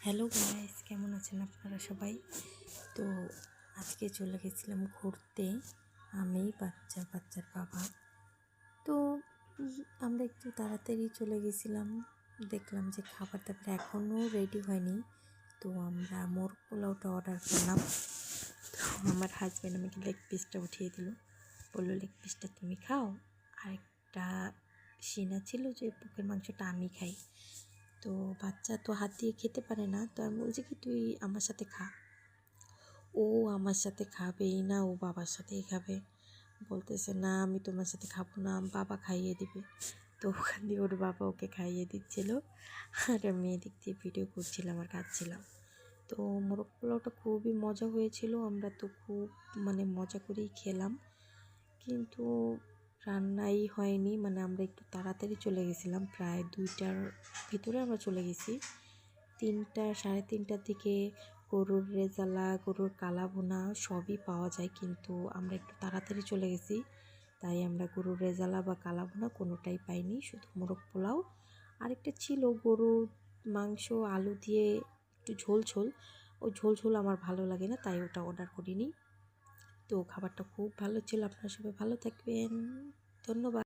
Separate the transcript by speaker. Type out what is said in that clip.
Speaker 1: Hello guys, কেমন আছেন আপনারা সবাই? তো আজকে চলে গেছিলাম ঘুরতে, আমি বাচ্চার বাবা। তো আমরা একটু তাড়াতাড়ি চলে গেছিলাম। দেখলাম যে খাবার দাবার এখনও রেডি হয়নি। তো আমরা মোরগ পোলাওটা অর্ডার করলাম। তো আমার হাজব্যান্ড আমাকে লেগ পিসটা উঠিয়ে দিল, বললো লেগ পিসটা তুমি খাও, আরেকটা সিনা ছিল যে বুকের মাংসটা আমি খাই। তো বাচ্চা তো হাত দিয়ে খেতে পারে না, তো আমি বলছি কি তুই আমার সাথে খা। ও আমার সাথে খাবেই না, ও বাবার সাথেই খাবে। বলতেছে না আমি তোমার সাথে খাবো না, বাবা খাইয়ে দিবে। তো ওখান দিয়ে ওর বাবা ওকে খাইয়ে দিচ্ছিলো, আর আমি এদিক দিয়ে ভিডিও করছিলাম আর খাচ্ছিলাম। তো মোরগ পোলাওটা খুবই মজা হয়েছিল, আমরা তো খুব মজা করেই খেলাম। কিন্তু রান্নাই হয়নি, আমরা একটু তাড়াতাড়ি চলে গেছিলাম, প্রায় 2টার ভিতরে আমরা চলে গেছি। 3টা সাড়ে 3টার দিকে গরুর রেজালা, গরুর কালাভুনা সবই পাওয়া যায়, কিন্তু আমরা একটু তাড়াতাড়ি চলে গেছি, তাই আমরা গরুর রেজালা বা কালাভুনা কোনোটাই পাইনি, শুধু মোরগ পোলাও। আরেকটা ছিল গরুর মাংস আলু দিয়ে একটু ঝোল ঝোল, ওই ঝোল ঝোল আমার ভালো লাগে না, তাই ওটা অর্ডার করিনি। তো খাবারটা খুব ভালো ছিল। আপনারা সবাই ভালো থাকবেন, ধন্যবাদ।